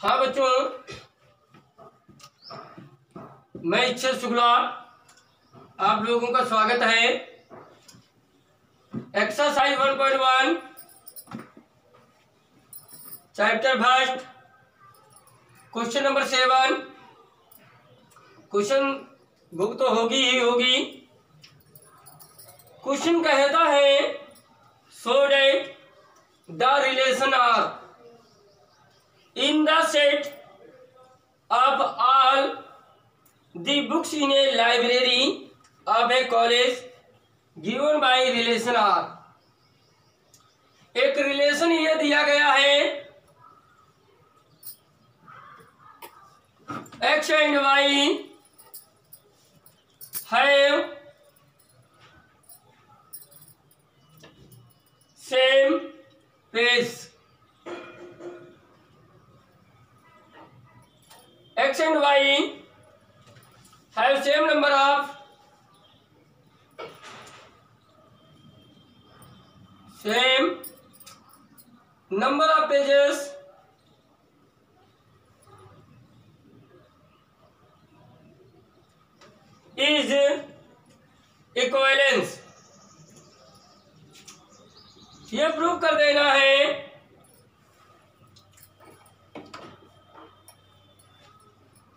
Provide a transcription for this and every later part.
हाँ बच्चों, मैं इच्छा शुक्ला, आप लोगों का स्वागत है। Exercise 1.1 chapter first, question number 7। Question book तो होगी ही होगी। क्वेश्चन कहता है so that the relation R in the set of all the books in a library of a college given by relation R। एक रिलेशन ये दिया गया है x and y have same page। X and Y have same number of pages is equivalence। ये prove कर देना है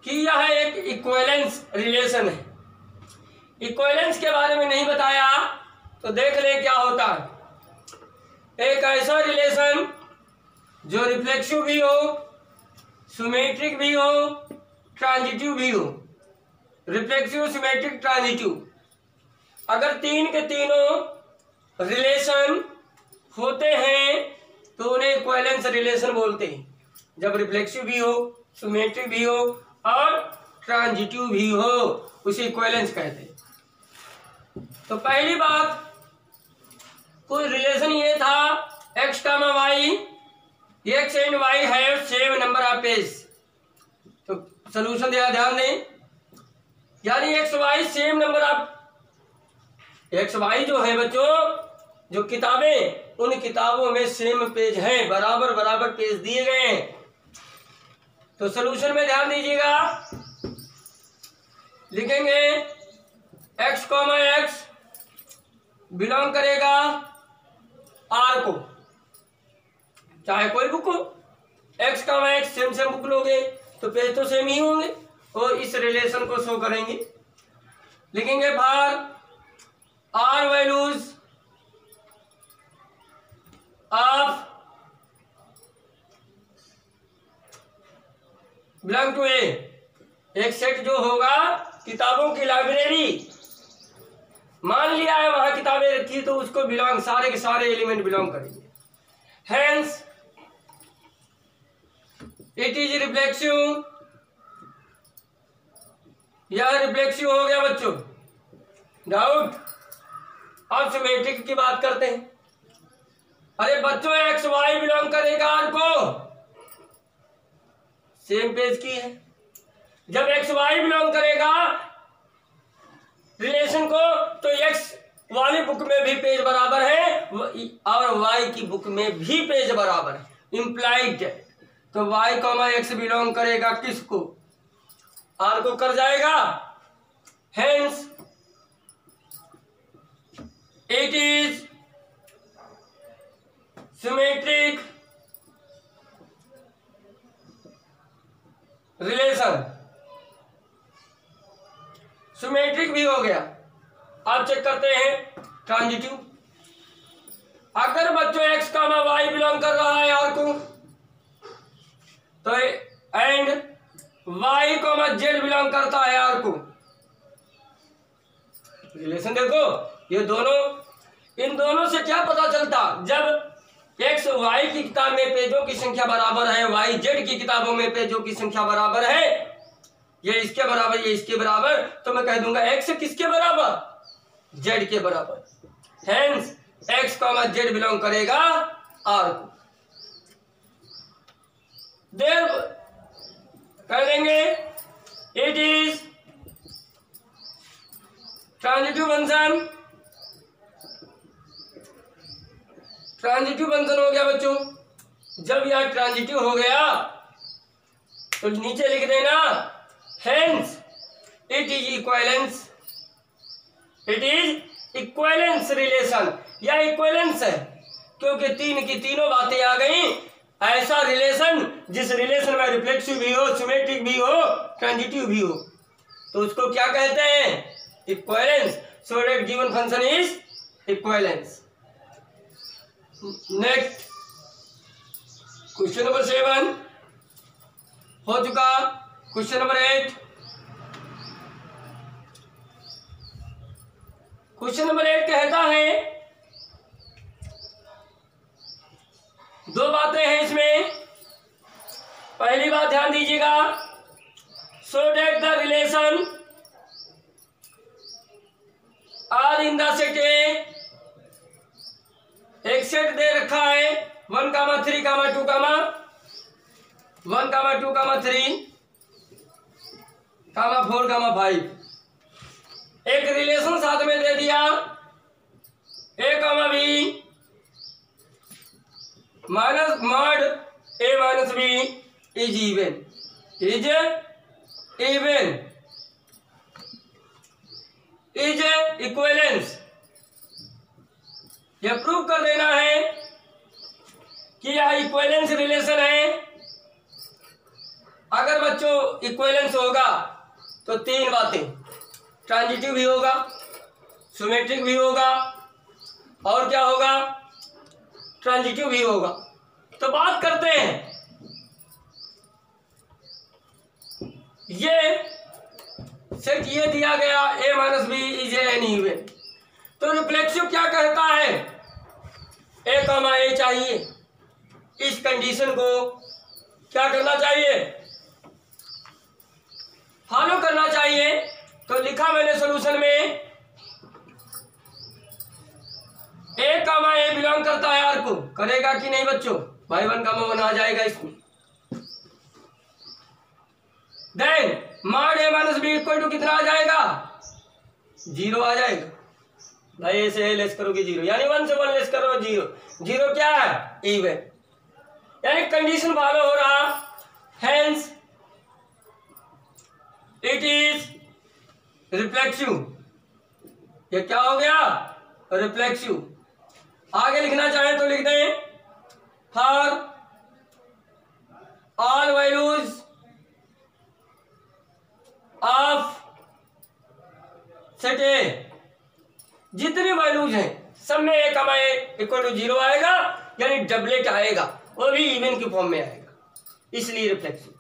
कि यह एक इक्विवेलेंस रिलेशन है। इक्विवेलेंस के बारे में नहीं बताया तो देख ले क्या होता है। एक ऐसा रिलेशन जो रिफ्लेक्सिव भी हो, सिमेट्रिक भी हो, ट्रांजिटिव भी हो। रिफ्लेक्सिव, सिमेट्रिक, ट्रांजिटिव, अगर तीन के तीनों रिलेशन होते हैं तो उन्हें इक्विवेलेंस रिलेशन बोलते हैं। जब रिफ्लेक्सिव भी हो, सिमेट्रिक भी हो और ट्रांजिटिव भी हो, उसे इक्विवेलेंस कहते हैं। तो पहली बात, कोई रिलेशन ये था x, y, x and y have same number of page. तो सोल्यूशन दिया, ध्यान दें, यानी x y same number of x y जो है बच्चों, जो किताबें, उन किताबों में सेम पेज हैं, बराबर बराबर पेज दिए गए हैं। तो सॉल्यूशन में ध्यान दीजिएगा, लिखेंगे x, x बिलोंग करेगा R को, चाहे कोई बुक हो। x, x same same book लोगे तो पेज तो सेम ही होंगे और इस रिलेशन को शो करेंगे। लिखेंगे for R values of belong to A. एक सेट जो होगा किताबों की लाइब्रेरी, मान लिया है वहां किताबें रखी तो उसको बिलोंग, सारे के सारे एलिमेंट बिलोंग करेंगे। Hence it is reflexive. यह रिफ्लेक्सिव हो गया बच्चों। डाउट? अब सिमेट्रिक की बात करते हैं। अरे बच्चों, एक्स वाई बिलोंग करेगा आर को, सेम पेज की है। जब एक्स वाई बिलोंग करेगा रिलेशन को तो एक्स वाली बुक में भी पेज बराबर है और वाई की बुक में भी पेज बराबर है, इंप्लाइड। तो वाई कॉमा एक्स बिलोंग करेगा किसको? आर को कर जाएगा। Hence it is symmetric relation. Symmetric भी हो गया। अब चेक करते हैं ट्रांजिटिव। अगर बच्चों x, y बिलोंग कर रहा है आर को, तो एंड y, z बिलोंग करता है आर को। रिलेशन देखो, ये दोनों, इन दोनों से क्या पता चलता? जब x, y की किताब में पेजों की संख्या बराबर है, y, z की किताबों में पेजों की संख्या बराबर है, ये इसके बराबर, ये इसके बराबर, तो मैं कह दूंगा x किसके बराबर? z के बराबर। हेंस x, z बिलोंग करेगा r को। देर कह देंगे it is transitive function. Transitive function हो गया बच्चों। जब यह ट्रांजिटिव हो गया तो नीचे लिख देना hence it is equivalence, it is equivalence relation, या इक्विवेलेंस है क्योंकि तीन की तीनों बातें आ गई। ऐसा रिलेशन जिस रिलेशन में रिफ्लेक्सिव भी हो, सिमेट्रिक भी हो, ट्रांजिटिव भी हो, तो उसको क्या कहते हैं? Equivalence. So that given function is equivalence. Next question number 7 हो चुका। क्वेश्चन नंबर 8, क्वेश्चन नंबर 8 कहता है, दो बातें हैं इसमें। पहली बात ध्यान दीजिएगा, so that the relation R in the set A, एक सेट दे रखा है 1, 3, 2, 1, 2, 3, 4, 5। एक रिलेशन साथ में दे दिया a, b minus mod a minus b is even, is equivalence. यह प्रूव कर देना है कि यह इक्विवेलेंस रिलेशन है। अगर बच्चों इक्विवेलेंस होगा तो तीन बातें, ट्रांजिटिव भी होगा, सिमेट्रिक भी होगा, और क्या होगा? ट्रांजिटिव भी होगा। तो बात करते हैं, ये सेट ये दिया गया a minus B is an even, तो रिफ्लेक्सिव क्या कहता है? a, चाहिए। इस कंडीशन को क्या करना चाहिए? फॉलो करना चाहिए। तो लिखा मैंने सॉल्यूशन में a, बिलोंग करता है आर को, करेगा कि नहीं बच्चों? भाई 1, 1 आ जाएगा इसमें। Then mod a minus B equal to कितना आ जाएगा? 0 आ जाएगा। भाई ऐसे लेस करोगे 0, यानी 1 से 1 लेस करो 0। 0 क्या है? इवन, यानी कंडीशन फॉलो हो रहा। Hence it is reflexive. ये क्या हो गया? रिफ्लेक्सिव। आगे लिखना चाहें तो लिख दें, for all values of set ए, जितनी वैल्यूज हैं सब में a, इक्वल टू 0 आएगा, यानी डबलेट आएगा, वो भी इवन की फॉर्म में आएगा, इसलिए रिफ्लेक्सिव।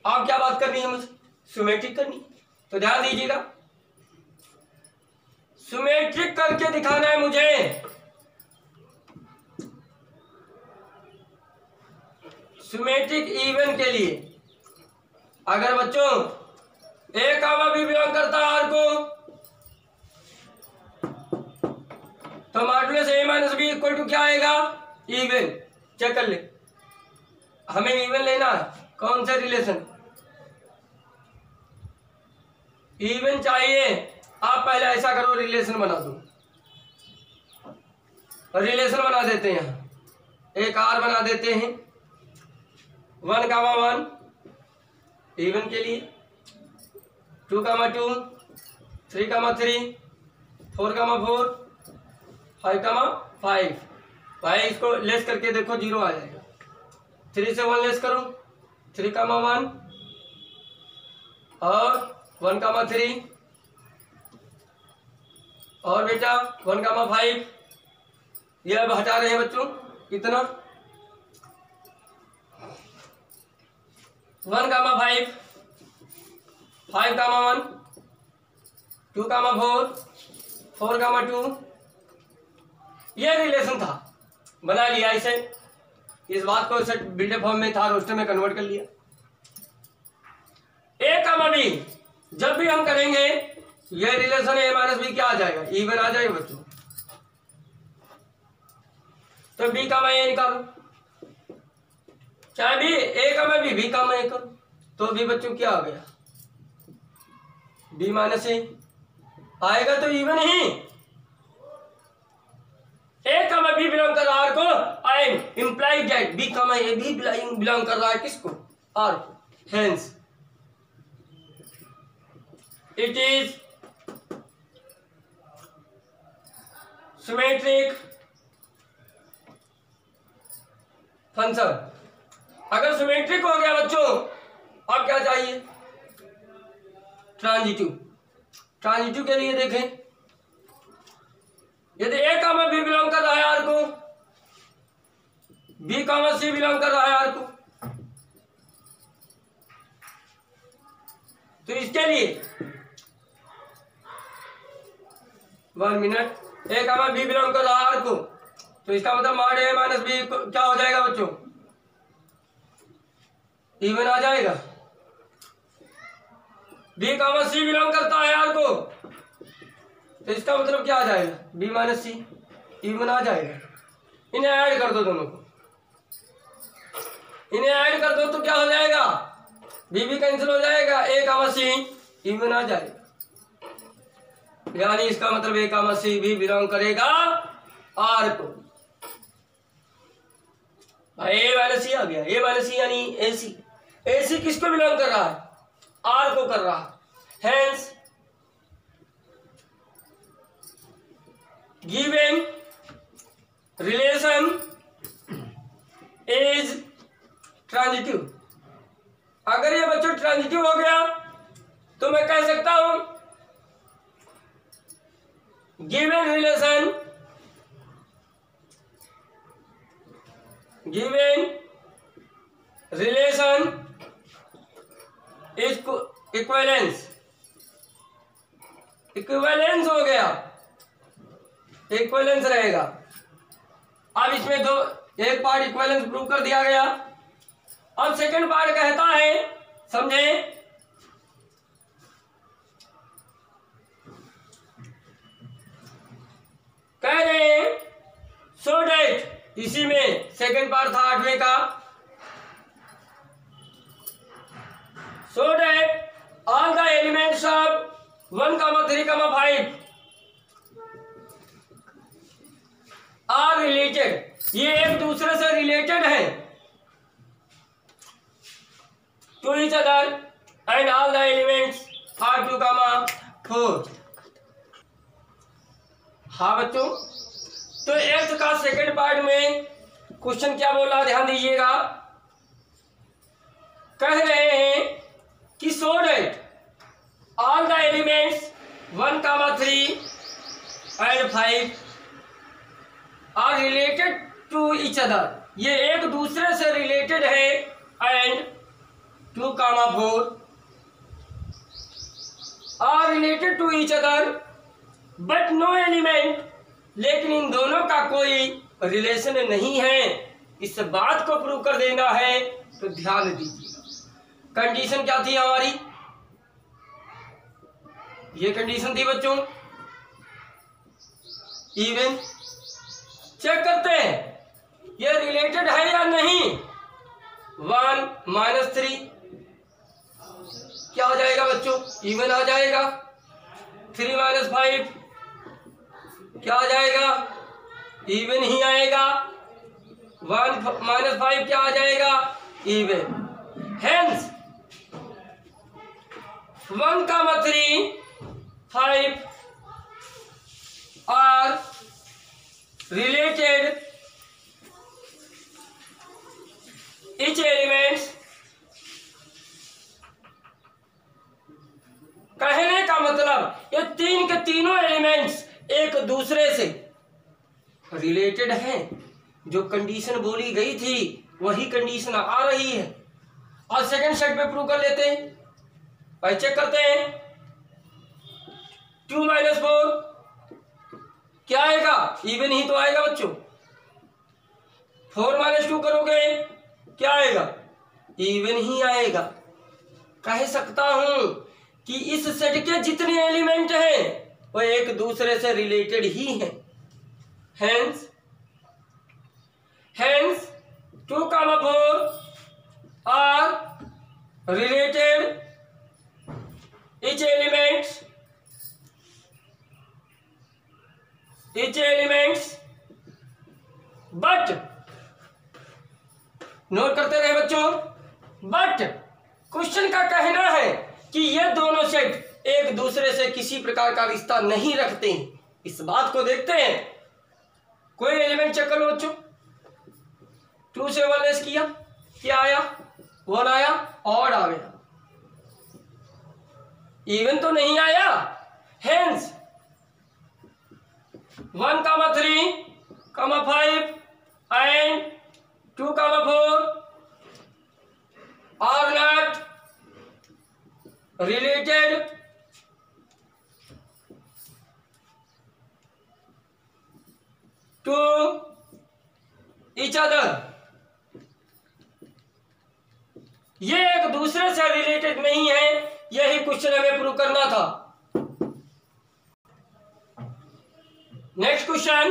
आप क्या बात करनी है मुझे? सिमेट्रिक करनी। तो ध्यान दीजिएगा, सिमेट्रिक करके दिखाना है मुझे। सिमेट्रिक इवन के लिए अगर बच्चों a, b बिलोंग करता है आर को, तो modulus a minus B equal to क्या आएगा? इवन। चेक कर ले, हमें इवन लेना है। कौन सा रिलेशन? इवन चाहिए। आप पहले ऐसा करो, रिलेशन बना दो। रिलेशन बना देते हैं, यहाँ एक आर बना देते हैं 1, 1 इवन के लिए, 2, 2, 3, 3, 4, 4, 5, 5। भाई इसको लेस करके देखो 0 आ जाएगा। 3 से 1 लेस करो, 3, 1 और 1, 3 और बेटा 1, 5। ये अब हटा रहे हैं बच्चों कितना? 1, 5, 5, 1, 2, 4, 4, 2। ये रिलेशन था, बना लिया इसे। इस बात को सेट बिल्डअप फॉर्म में था, रोस्टर में कन्वर्ट कर लिया। a, b जब भी हम करेंगे ये रिलेशन a माइनस बी क्या आ जाएगा? इवन आ जाएगा बच्चों। तो b का मैं a निकालो, चाहे भी a का मैं b का मैं a करूं, तो भी बच्चों क्या आ गया? b माइनस a आएगा, तो इवन ही। a का मैं b बिलोंग कर रहा है r को, आई इम्प्लाई दैट b का मैं a भी बिलोंग कर रहा है किसको? r को। hence it is symmetric function। अगर सिमेट्रिक हो गया बच्चों, अब क्या चाहिए? ट्रांजिटिव। ट्रांजिटिव के लिए देखें, यदि ए कामा बी बिलोंग कर रहा है आर को, बी कामा सी बिलोंग कर रहा है आर को, तो इसके लिए 1 मिनट, ए कामा बी बिलोंग कर रहा है आर को, तो इसका मतलब मॉड ए माइनस बी क्या हो जाएगा बच्चों? इवन आ जाएगा। बी कामा सी बिलोंग करता है आर को, तो इसका मतलब क्या आ जाएगा? बी माइनस सी, इवन आ जाएगा। इन्हें ऐड कर दो, दोनों को इन्हें ऐड कर दो तो क्या हो जाएगा? बी भी कैंसिल हो जाएगा, ए कामा सी इवन आ जाएगा। यानी इसका मतलब ए कामा सी भी बिलोंग करेगा आर को। ए माइनस सी आ गया, ए माइनस सी यानी ए सी। ए सी किसको बिलोंग कर रहा है? आर को कर रहा है। Hence given relation is transitive. अगर ये बच्चों ट्रांजिटिव हो गया तो मैं कह सकता हूं given relation is equivalence. Equivalence हो गया, इक्विवेलेंस रहेगा। अब इसमें दो, एक पार्ट इक्विवेलेंस प्रूव कर दिया गया। अब सेकंड पार्ट कहता है, समझे, कह रहे हैं सो डेट, इसी में सेकंड पार्ट था 8वें का, so that all the elements of 1, 3, 5 are related. ये एक दूसरे से रिलेटेड है to each other and all the elements are 2, 4। हाँ बच्चों, तो एर्थ का सेकंड पार्ट में क्वेश्चन क्या बोला, ध्यान दीजिएगा। कह रहे हैं कि so that all the elements 1, 3 and 5 are related to each other. ये एक दूसरे से रिलेटेड है and 2, 4 are related to each other but no element. लेकिन इन दोनों का कोई रिलेशन नहीं है। इस बात को प्रूव कर देना है, तो ध्यान दीजिएगा। कंडीशन क्या थी हमारी? ये कंडीशन थी बच्चों, इवन। चेक करते हैं ये रिलेटेड है या नहीं। 1 - 3 क्या हो जाएगा बच्चों? इवन आ जाएगा। 3 - 5 क्या आ जाएगा? इवन ही आएगा। 1 - 5 क्या आ जाएगा? Even. Hence 1, 3, 5 are related each elements. कहने का मतलब ये तीन के तीनों एलिमेंट्स एक दूसरे से रिलेटेड हैं। जो कंडीशन बोली गई थी वही कंडीशन आ रही है। और सेकंड सेट पे प्रूव कर लेते हैं। भाई चेक करते हैं। 2 - 4 क्या आएगा? इवन ही तो आएगा बच्चों। 4 - 2 करोगे क्या आएगा? इवन ही आएगा। कह सकता हूं कि इस सेट के जितने एलिमेंट हैं वो एक दूसरे से रिलेटेड ही हैं। Hence 2, 4 are related each elements but, note करते रहे बच्चों, बट क्वेश्चन का कहना है कि ये दोनों सेट एक दूसरे से किसी प्रकार का रिश्ता नहीं रखते। इस बात को देखते हैं। कोई एलिमेंट चेक कर लो बच्चों। 2 से 1 लेस किया, क्या आया? 1 आया, ऑड आ गया, इवन तो नहीं आया। Hence 1, 3, 5 and 2, 4 are not related to each other। ये एक दूसरे से रिलेटेड नहीं है, यही क्वेश्चन हमें प्रूव करना था। नेक्स्ट क्वेश्चन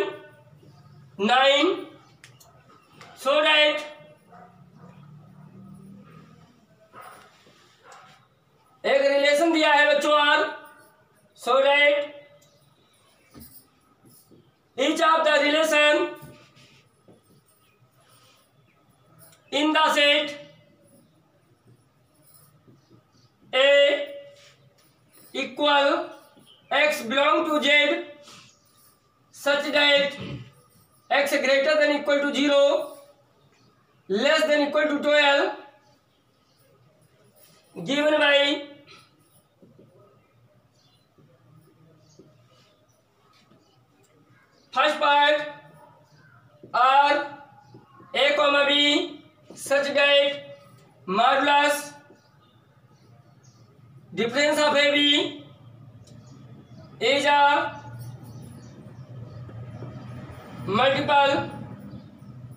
9, सो दैट एक रिलेशन दिया है बच्चों R, so that each of the relation in the set A equal x belong to Z such that x greater than equal to 0 less than equal to 12 given by first part are A, B such that modulus difference of AB is a multiple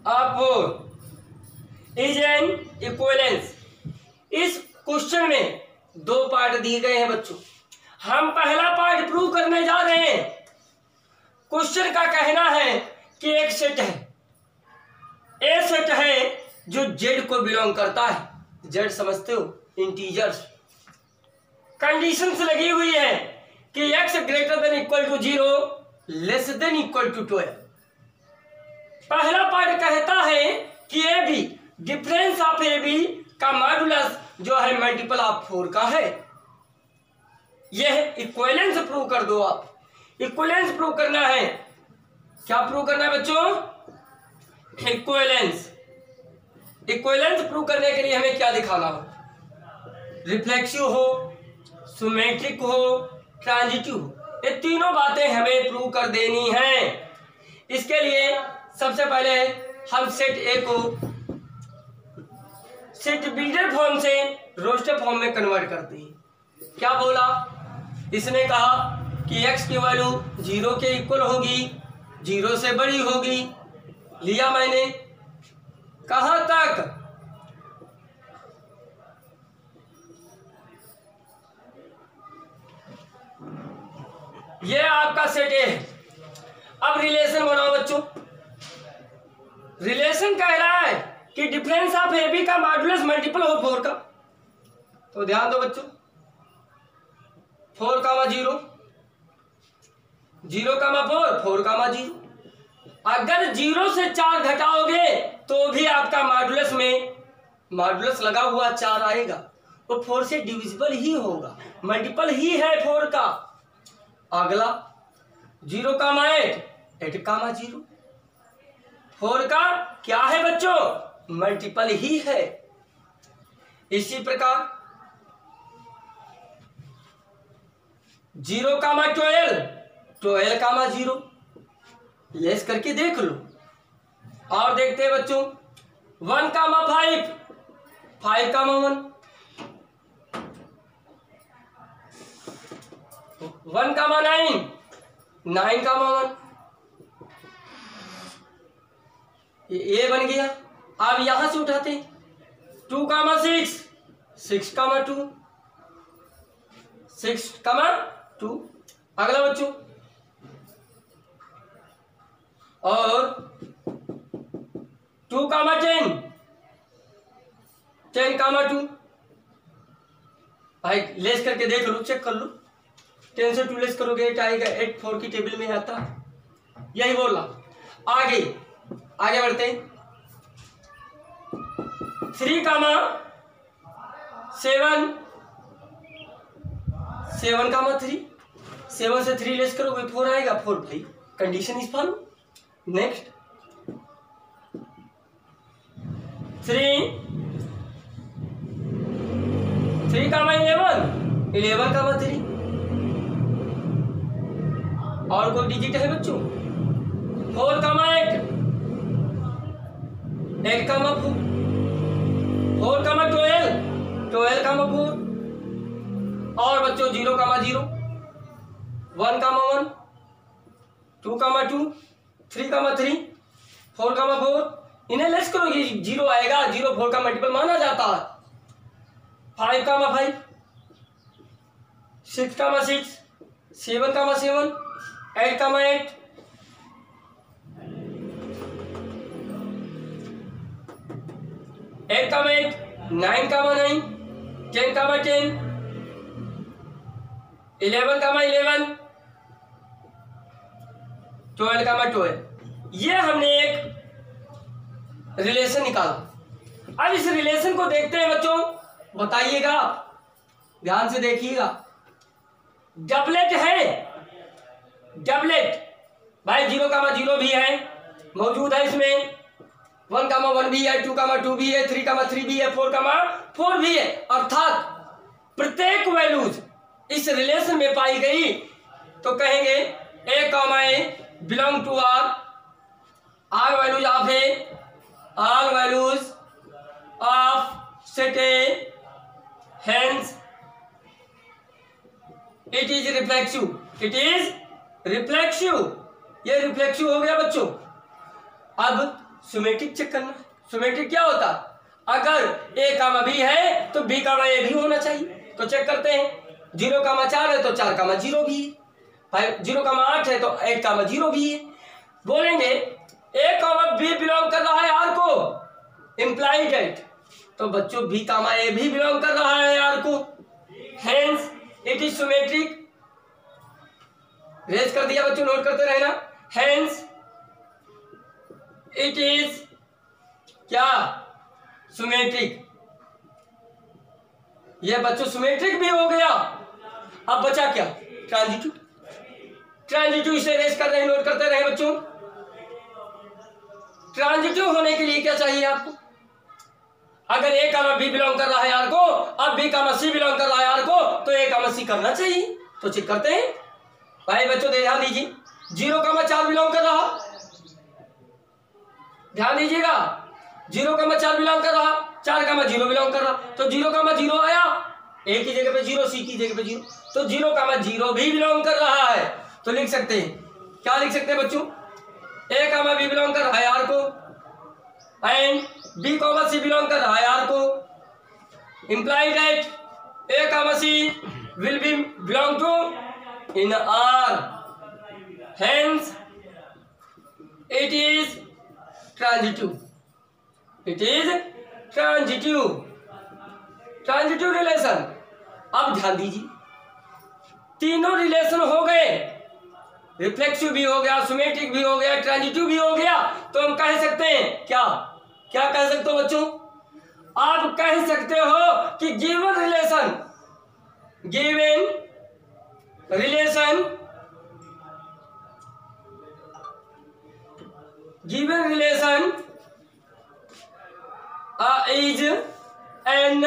of 4 is an equivalence। इस question में 2 part दिए गए हैं बच्चों। हम पहला part prove करने जा रहे हैं। क्वेश्चन का कहना है कि एक सेट है, ए सेट है जो जेड को बिलोंग करता है। जेड समझते हो? इंटीजर्स। कंडीशंस लगी हुई है कि x greater than equal to 0 less than equal to 12। पहला पार्ट कहता है कि A B difference of A B का मॉडुलस जो है मल्टीपल ऑफ 4 का है। यह इक्विवेलेंस प्रूव कर दो आप। इक्विवेलेंस प्रूव करना है। क्या प्रूव करना है बच्चों? इक्विवेलेंस। इक्विवेलेंस प्रूव करने के लिए हमें क्या दिखाना हो? रिफ्लेक्सिव हो, सिमेट्रिक हो, ट्रांजिटिव हो, ये तीनों बातें हमें प्रूव कर देनी है। इसके लिए सबसे पहले हम सेट ए को सेट बिल्डर फॉर्म से रोस्टर फॉर्म में कन्वर्ट करते हैं। क्या बोला? इसने कहा कि x की वैल्यू 0 के इक्वल होगी, 0 से बड़ी होगी। लिया मैंने। कहां तक? ये आपका सेट ए है। अब रिलेशन बनाओ बच्चों। रिलेशन कह रहा है कि डिफरेंस ऑफ ए बी का मॉडुलस मल्टीपल हो 4 का। तो ध्यान दो बच्चों, 4, 0, 0, 4, 4, 0। अगर 0 से 4 घटाओगे तो भी आपका मॉडुलस में मॉडुलस लगा हुआ 4 आएगा। तो 4 से डिविजिबल ही होगा, मल्टीपल ही है 4 का। अगला 0, 8, 8, 0। 4 का क्या है बच्चों? मल्टीपल ही है। इसी प्रकार 0, 12, 12, 0। लेस करके देख लो। और देखते हैं बच्चों 1, 5, 5, 1, 1, 9, 9, 1। ये बन गया। अब यहां से उठाते 2, 6, 6, 2, 6, 2। अगला बच्चों और 2, 10, 10, 2। भाई लेस करके देख लो, चेक कर लो। 10 से 2 लेस करोगे 8 आएगा। 8 4 की टेबल में आता। यही बोला। आगे बढ़ते हैं। 3, 7 7 कामा 3, 7 से 3 लेस करोगे 4 आएगा, 4 भाई कंडीशन इज फॉलो। नेक्स्ट 3 कामा 11 कामा 3, और कोई डिजिट है बच्चों? 4 कामा 8 कामा 4, 4 कामा 12 कामा 4, और बच्चों 0 कामा 0, 1 कामा 1, 2 कामा 2, 3 कामा 3, 4 कामा 4, इन्हें लेस करो, ये 0 आएगा, 0 4 का मल्टीपल माना जाता है। 5 कामा 5, 6 कामा 6, 7 कामा 7, 8 कामा 8, 8 कामा 8, 9 कामा 9, 10 कामा 10, 11 कामा 11, 12 कामा 12। ये हमने एक रिलेशन निकाला। अब इस रिलेशन को देखते हैं बच्चों, बताइएगा, ध्यान से देखिएगा। डबलेट है, डबलेट भाई 0 कामा 0 भी है, मौजूद है इसमें, 1 कामा 1 भी है, 2 कामा 2 भी है, 3 कामा 3 भी है, 4 कामा 4 भी है। अर्थात प्रत्येक वैल्यूज इस रिलेशन में पाई गई तो कहेंगे A comma A belong to R, R values of A, all values of set A, hence it is reflexive, it is reflexive। ये रिफ्लेक्सिव हो गया बच्चों। अब सिमेट्रिक चेक करना। सिमेट्रिक क्या होता? अगर A कामा B है तो B कामा A भी होना चाहिए, तो चेक करते हैं। 0 कामा 4 है तो 4 कामा 0 भी है, 0 कामा 8 है तो 8 कामा 0 भी है। बोलेंगे ए कामा बी बिलोंग कर रहा है आर को, इंप्लाइड एट, तो बच्चों बी कामा ए भी बिलोंग कर रहा है आर को, hence it is symmetric. Raise कर दिया बच्चों, नोट करते रहना। हेंस इट इज क्या? सिमेट्रिक। ये बच्चों सिमेट्रिक भी हो गया। अब बचा क्या? ट्रांजिटिव। ट्रांजिटिव इसे रेज कर रहे हैं, नोट करते रहे बच्चों। ट्रांजिटिव होने के लिए क्या चाहिए आपको? अगर ए कामा बी बिलोंग कर रहा है आर को और बी कामा सी बिलोंग कर रहा है आर को, तो ए कामा सी करना चाहिए। तो चेक करते हैं भाई बच्चों, ध्यान दीजिए। 0 कामा 4 बिलोंग कर रहा, ध्यान दीजिएगा, 0 कामा 4 बिलोंग कर रहा, 4 कामा 0 बिलोंग कर रहा, तो 0 कामा 0 आया, ए की जगह पे 0, सी की जगह पे 0, तो 0 कामा 0 भी बिलोंग कर रहा है। तो लिख सकते हैं, क्या लिख सकते हैं बच्चों? ए कामा बी बिलोंग कर रहा है आर को, and B comma C belong कर रहा है आर को, implied that A comma C will be belong to in R, hence it is transitive. It is transitive, transitive relation. अब ध्यान दीजिए, तीनों रिलेशन हो गए, रिफ्लेक्सिव भी हो गया, सिमेट्रिक भी हो गया, ट्रांजिटिव भी हो गया। तो हम कह सकते हैं क्या? क्या कह सकते हो बच्चों? आप कह सकते हो कि given relation, given relation, given relation is an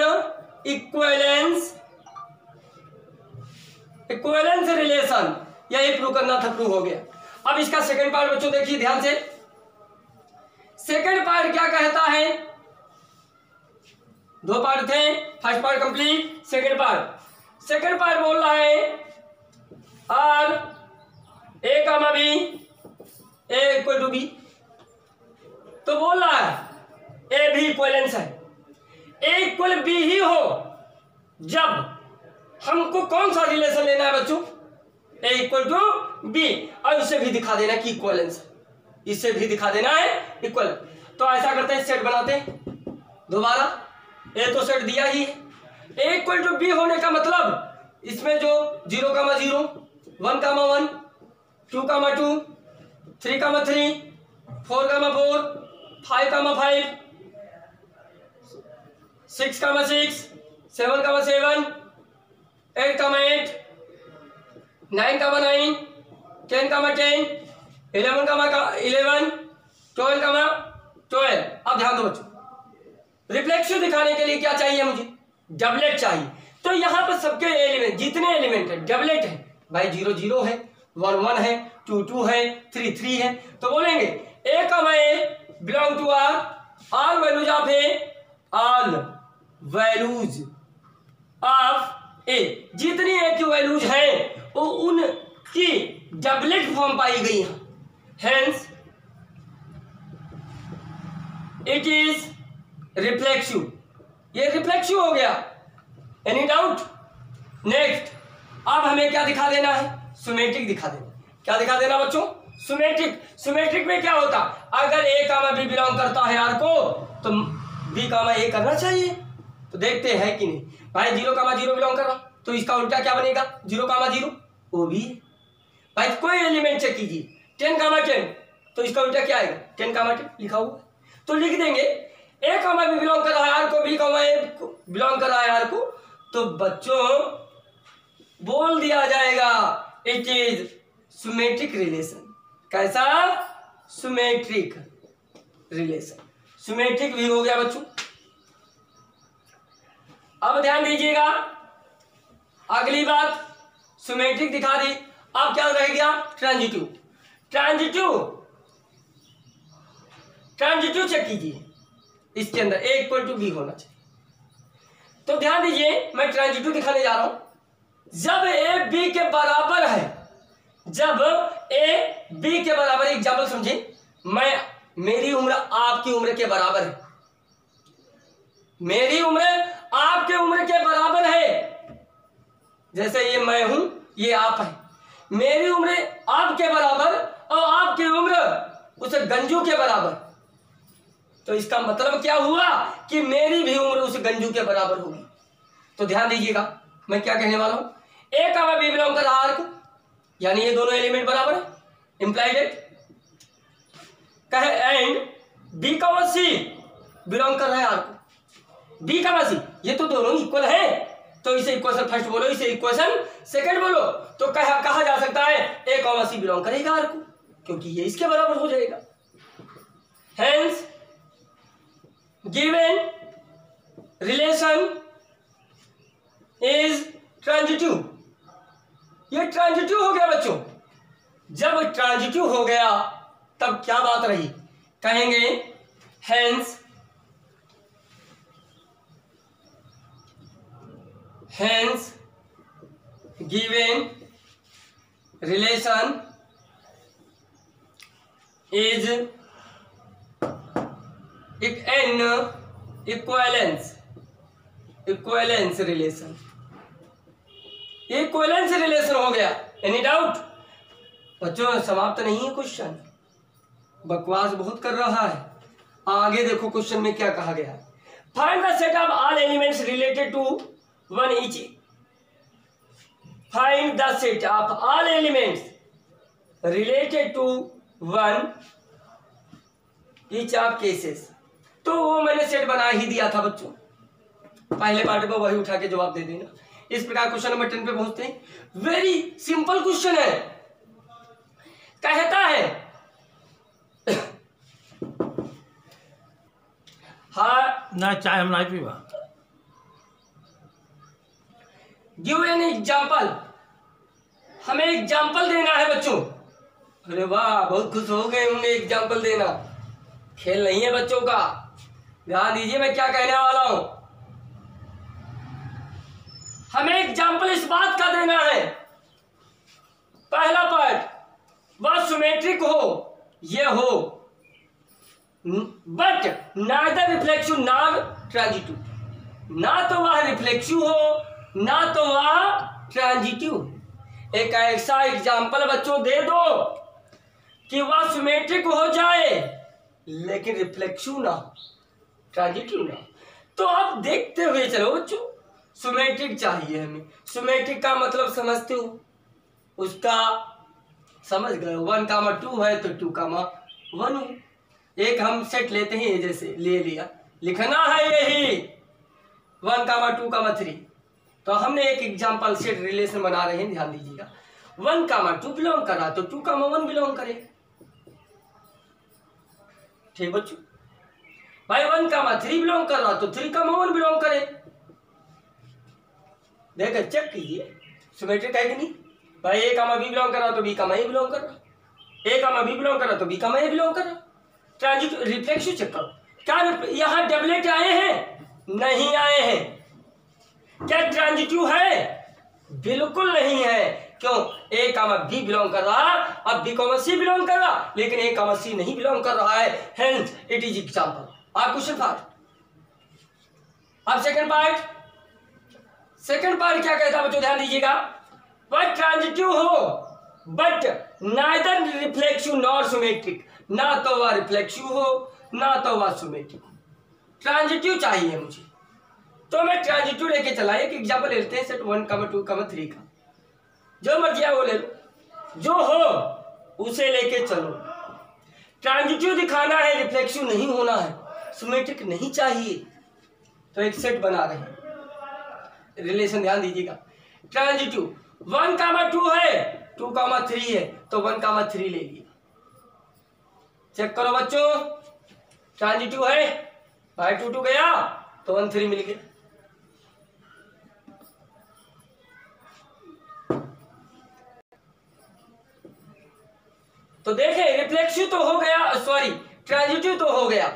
equivalence, equivalence relation. यही प्रूव करना था, प्रूव हो गया। अब इसका सेकंड पार्ट बच्चों देखिए ध्यान से। सेकंड पार्ट क्या कहता है? 2 पार्ट थे, first part complete, second part. Second part बोल रहा है R A comma B, A equal to B, तो बोल रहा है ए भी इक्विवेलेंस है। ए इक्वल बी ही हो जब हमको कौन सा रिलेशन लेना है बच्चों? ए इक्वल टू बी, और इससे भी दिखा देना कि इक्विवेलेंस, इससे भी दिखा देना है इक्वल। तो ऐसा करते हैं, सेट बनाते हैं दोबारा। ए तो सेट दिया ही है, ए इक्वल टू बी होने का मतलब इसमें जो 0 कामा 0, 1 कामा 1, 2 कामा 2, 3 कामा 3, 4 कामा 4, 5 कामा 5, 6 कामा 6, 7,7, 8,8, 9,9, 10,10, 11,11, 12,12। अब ध्यान दो बच्चों, रिफ्लेक्सिव दिखाने के लिए क्या चाहिए मुझे? डबलेट चाहिए। तो यहाँ पर सबके एलिमेंट, जितने एलिमेंट है डबलेट है भाई। 0 0 है, 1 1 है, 2 2 है, 3 3 है। तो बोलेंगे A comma A belong to R, R values of A, all values of A. जितनी ए की वैल्यूज हैं वो उनकी डबलेट फॉर्म पाई गई है। Hence it is reflexive. ये रिफ्लेक्सिव हो गया। Any doubt? नेक्स्ट, अब हमें क्या दिखा देना है? सिमेट्रिक दिखा देना। क्या दिखा देना बच्चों? सिमेट्रिक। सिमेट्रिक में क्या होता? अगर ए कामा बी बिलोंग करता है आर को, तो बी कामा ए करना चाहिए। तो देखते हैं कि नहीं भाई। 0 कामा 0 बिलोंग कर रहा, तो इसका उल्टा क्या बनेगा? 0 कामा 0 वो भी है भाई। कोई एलिमेंट चेक कीजिए, 10 कामा 10, तो इसका उल्टा क्या आएगा? 10 कामा 10 लिखा हुआ। तो लिख देंगे ए कामा बी बिलोंग कर रहा है आर को, बी कामा ए बिलोंग कर रहा है आर को। तो बच्चों बोल दिया जाएगा इट इज सिमेट्रिक रिलेशन। कैसा? Symmetric relation. सिमेट्रिक भी हो गया बच्चों। अब ध्यान दीजिएगा, अगली बात सिमेट्रिक दिखा दी। अब क्या रह गया? ट्रांजिटिव। ट्रांजिटिव, ट्रांजिटिव चेक कीजिए। इसके अंदर ए इक्वल टू बी होना चाहिए। तो ध्यान दीजिए, मैं ट्रांजिटिव दिखाने जा रहा हूं। जब ए बी के बराबर है, जब ए बी के बराबर, एग्जाम्पल समझे, मेरी उम्र आपकी उम्र के बराबर है, मेरी उम्र आपके उम्र के बराबर है। जैसे ये मैं हूं, ये आप है। मेरी उम्र आपके बराबर और आपकी उम्र उस गंजू के बराबर। तो इसका मतलब क्या हुआ कि मेरी भी उम्र उस गंजू के बराबर होगी। तो ध्यान दीजिएगा मैं क्या कहने वाला हूं। ए कामा बी बिलोंग कर रहा आर को, यानी ये दोनों एलिमेंट बराबर है, इंप्लाइड इट। कहे and B comma C belong कर रहा है आर को, बी कामा सी, ये तो दोनों इक्वल है। तो इसे इक्वेशन फर्स्ट बोलो, इसे इक्वेशन सेकंड बोलो। तो कहा जा सकता है ए कामा सी बिलोंग करेगा आर को, क्योंकि ये इसके बराबर हो जाएगा। Hence given relation is transitive. ये ट्रांजिटिव हो गया बच्चों। जब ट्रांजिटिव हो गया तब क्या बात रही? कहेंगे hence given relation is an equivalence relation. Equivalence relation हो गया। Any doubt? बच्चों समाप्त नहीं है क्वेश्चन, बकवास बहुत कर रहा है। आगे देखो क्वेश्चन में क्या कहा गया है। Find the set of all elements related to one each. Find the set of all elements related to one each of cases. तो वो मैंने सेट बना ही दिया था बच्चों, पहले पार्ट में वही उठा के जवाब दे देना। इस प्रकार क्वेश्चन नंबर 10 पे पहुंचते हैं। वेरी सिंपल क्वेश्चन है। कहता है हाँ ना चाहे हम नहीं पीवा। Give an example. हमें एग्जाम्पल देना है बच्चों। अरे वाह, बहुत खुश हो गए होंगे एग्जाम्पल देना। खेल नहीं है बच्चों का, ध्यान दीजिए मैं क्या कहने वाला हूं। हमें एग्जाम्पल इस बात का देना है, पहला पार्ट वह सिमेट्रिक हो, ये हो, but neither reflexive nor transitive. ना तो वह रिफ्लेक्सिव हो, ना तो वह ट्रांजिटिव। एक ऐसा एग्जाम्पल बच्चों दे दो कि वह सिमेट्रिक हो जाए लेकिन रिफ्लेक्सिव ना हो, ट्रांजिटिव ना। तो आप देखते हुए चलो बच्चों, सिमेट्रिक चाहिए हमें। सिमेट्रिक का मतलब समझते हो, उसका समझ गए। 1,2 है तो 2,1 हो। एक हम सेट लेते हैं, जैसे ले लिया, लिखना है यही 1,2,3। तो हमने एक एग्जाम्पल सेट रिलेशन बना रहे हैं, ध्यान दीजिएगा। 1,2 बिलोंग कर रहा तो 2,1 बिलोंग करे। ठीक बच्चों भाई 1,3 बिलोंग कर रहा तो 3,1 बिलोंग करे। देखो चेक कीजिए सिमेट्रिक है कि नहीं भाई। A, B बिलोंग कर रहा तो B, A बिलोंग कर रहा। A, B बिलोंग कर रहा तो B, A बिलोंग कर रहा। ट्रांजिट रिफ्लेक्सिव चेक करो, क्या यहां डबलेट आए हैं? नहीं आए हैं। क्या ट्रांजिटिव है? बिल्कुल नहीं है। क्यों? A, B बिलोंग कर रहा, अब B, C बिलोंग कर रहा, लेकिन A, C नहीं बिलोंग कर रहा है। Hence it is example. आप क्वेश्चन पार्ट। अब सेकंड पार्ट क्या कहता है बच्चों, ध्यान दीजिएगा। वह ट्रांजिटिव हो but neither reflexive nor symmetric, ना तो वह रिफ्लेक्सिव हो ना तो वह सिमेट्रिक। ट्रांजिटिव चाहिए मुझे, तो मैं ट्रांजिटिव लेके चला। एक एग्जाम्पल लेते हैं सेट 1,2,3 का, जो मर्जी है वो ले लो, जो हो उसे लेके चलो। ट्रांजिटिव दिखाना है, रिफ्लेक्सिव नहीं होना है, सिमेट्रिक नहीं चाहिए। तो एक सेट बना रहे हैं रिलेशन, ध्यान दीजिएगा। ट्रांजिटिव 1,2 है, 2,3 है, तो 1,3 ले लिया। चेक करो बच्चों, ट्रांजिटिव है भाई, 2 गया तो 1,3 मिल गया। तो देखें रिफ्लेक्सिव तो हो गया, सॉरी ट्रांजिटिव तो हो गया।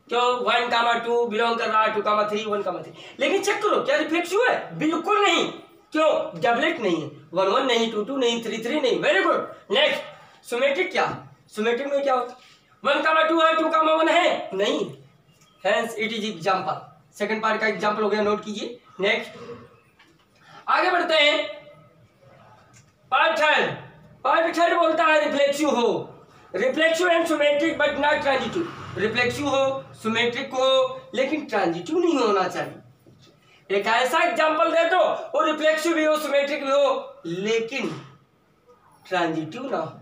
क्यों? 1,2 बिलोंग कर रहा है, 2,3 1,3। लेकिन चेक करो क्या रिफ्लेक्सिव है? बिल्कुल नहीं। क्यों? डबलेट नहीं है, 1,1 नहीं, 2,2 नहीं, 3,3 नहीं। Very good. नेक्स्ट सिमेट्रिक क्या? सिमेट्रिक में क्या होता है? 1,2 है, 2,1 है, नहीं। Hence it is example. Second part का एग्जाम्पल हो गया, नोट कीजिए। नेक्स्ट आगे बढ़ते हैं। पार्ट थर्ड बोलता है रिफ्लेक्सिव हो, reflexive and symmetric but not transitive. Reflexive हो, सिमेट्रिक हो, लेकिन ट्रांजिटिव नहीं होना चाहिए। एक ऐसा एग्जांपल दे दो वो रिफ्लेक्सिव भी हो, सिमेट्रिक भी हो, लेकिन ट्रांजिटिव ना हो।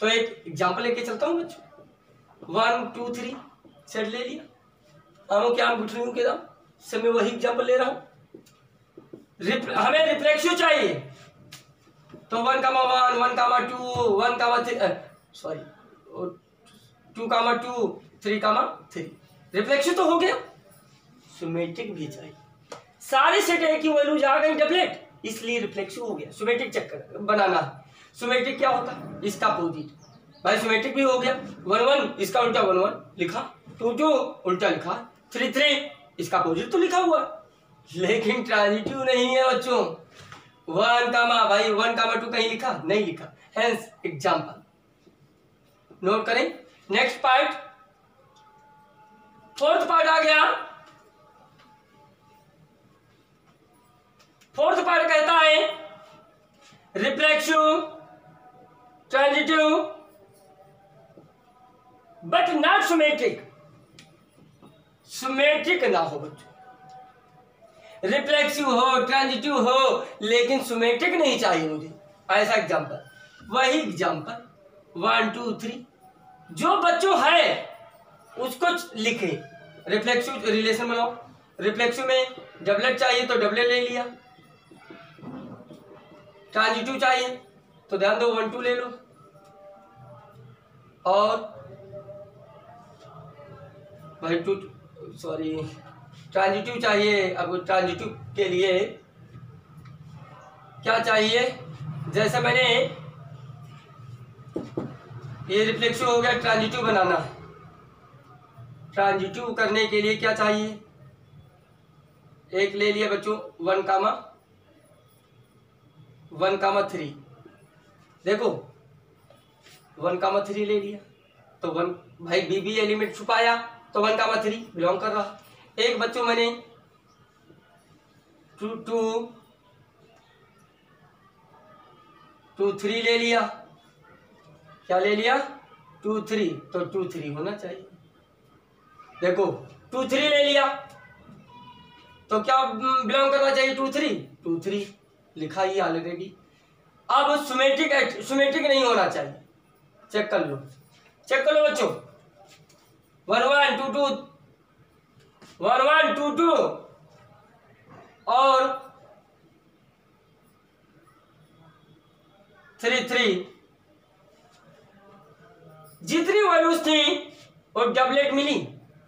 तो एक एग्जांपल लेके चलता हूं बच्चों। 1, 2, 3 सेट ले लिया। आमों के आम गुठलियों के दाम सब में वही एग्जांपल ले रहा हूं। हमें रिफ्लेक्सिव चाहिए तो 1,1 1,2 1,3 सॉरी 2,2 3,3 रिफ्लेक्सिव तो हो गया। सिमेट्रिक भी चाहिए। सारे सेट एक ही वैल्यूज आ गई डबलेट, इसलिए रिफ्लेक्सिव हो गया। सिमेट्रिक चेक बनाना है। सिमेट्रिक क्या होता है? इसका अपोजिट। भाई सिमेट्रिक भी हो गया। 1,1 इसका उल्टा 1,1 लिखा, 2,2 उल्टा लिखा, 3,3 इसका अपोजिट तो लिखा हुआ है, लेकिन ट्रांजिटिव नहीं है बच्चों। 1,2 कहीं लिखा? नहीं लिखा। हेंस एग्जाम्पल नोट करें। नेक्स्ट पार्ट, फोर्थ पार्ट आ गया। फोर्थ पार्ट कहता है reflexive transitive but not symmetric. Symmetric ना हो बच्चों, रिफ्लेक्सिव हो, ट्रांजिटिव हो, लेकिन सिमेट्रिक नहीं चाहिए मुझे। ऐसा एग्जांपल, वही एग्जांपल 1, 2, 3 जो बच्चों है उसको लिखे। रिफ्लेक्सिव रिलेशन बनाओ। रिफ्लेक्सिव में डबलेट चाहिए तो डबलेट ले लिया, ट्रांजिटिव चाहिए तो ध्यान दो 1, 2 ले लो, और भाई ट्रांजिटिव चाहिए। अब ट्रांजिटिव के लिए क्या चाहिए? जैसे मैंने ये रिफ्लेक्सिव हो गया, ट्रांजिटिव बनाना। ट्रांजिटिव करने के लिए क्या चाहिए? एक ले लिया बच्चों 1,3 देखो 1,3 ले लिया तो 1 भाई बी एलिमेंट छुपाया तो 1,3 बिलोंग कर रहा। एक बच्चों मैंने 2, 3 ले लिया। क्या ले लिया? 2, 3 तो 2, 3 होना चाहिए। देखो 2, 3 ले लिया तो क्या बिलोंग करना चाहिए? 2, 3 लिखा ही ऑलरेडी। अब सिमेट्रिक नहीं होना चाहिए। चेक कर लो बच्चों। 1, 1 2 2 1, 1 2 2 और 3 जितनी वैल्यूज थी वो डबलेट मिली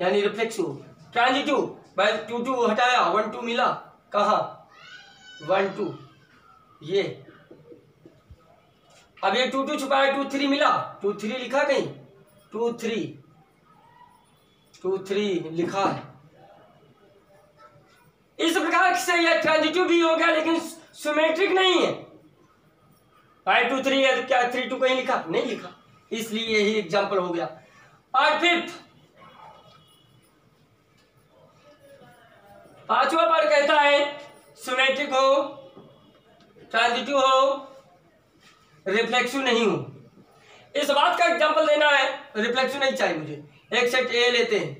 यानी रिफ्लेक्सिव। ट्रांजिटिव बाय 2 हटाया 1 2 मिला, कहाँ 1 2 ये। अब ये 2 2 छुपाया 2 3 मिला, 2 3 लिखा कहीं 2 3 लिखा है। इस प्रकार से यह ट्रांजिटिव भी हो गया लेकिन सिमेट्रिक नहीं है। 5 2 3 है तो क्या 3 2 कहीं लिखा नहीं लिखा, इसलिए यही एग्जांपल हो गया। और फिफ्थ पांचवा पार्ट कहता है सिमेट्रिक हो, ट्रांजिटिव हो, रिफ्लेक्सिव नहीं हो। इस बात का एग्जांपल देना है, रिफ्लेक्सिव नहीं चाहिए मुझे। एक सेट ए लेते हैं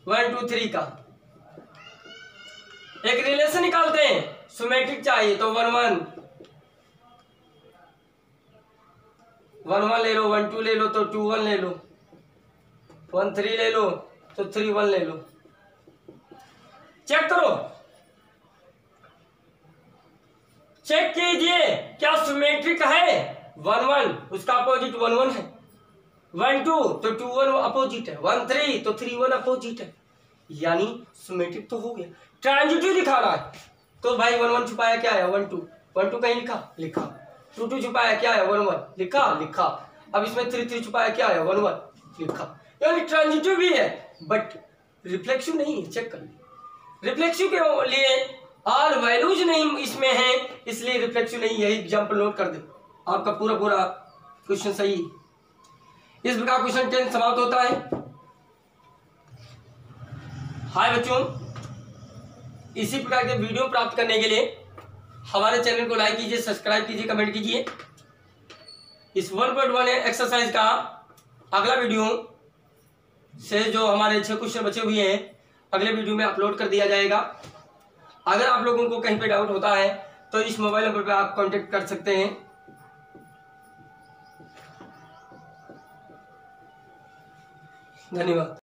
1 2 3 का, एक रिलेशन निकालते हैं, सिमेट्रिक चाहिए तो 1 1 1 1 ले लो, 1 2 ले लो तो 2 1 ले लो, 1 3 ले लो तो 3 1 ले लो। चेक करो, चेक कीजिए क्या सिमेट्रिक है। 1 1 उसका अपोजिट 1 1 है, 1 2 तो 2 1 अपोजिट है, 1 3 तो 3 1 अपोजिट है, यानी सिमेट्रिक तो हो गया। ट्रांजिटिव दिखाना है तो भाई 1 1 छुपाया क्या है 1 2 कहीं लिखा 2 2 छुपाया क्या है 1 1 लिखा। अब इसमें 3 3 छुपाया क्या है 1 1 लिखा, यानी ट्रांजिटिव भी है बट रिफ्लेक्सिव नहीं है। चेक कर लीजिए, रिफ्लेक्सिव के लिए और वैल्यूज नहीं इसमें है इसलिए रिफ्लेक्सिव नहीं। यही एग्जांपल नोट कर दे, आपका पूरा क्वेश्चन सही। इस प्रकार क्वेश्चन 10 समाप्त होता है। हाय बच्चों, इसी प्रकार के वीडियो प्राप्त करने के लिए हमारे चैनल को लाइक कीजिए, सब्सक्राइब कीजिए, कमेंट कीजिए। इस 1.1 एक्सरसाइज का अगला वीडियो से जो हमारे 6 क्वेश्चन बचे हुए हैं अगले वीडियो में अपलोड कर दिया जाएगा। अगर आप लोगों को कहीं पे डाउट होता है तो इस मोबाइल नंबर पे आप कांटेक्ट कर सकते हैं। धन्यवाद।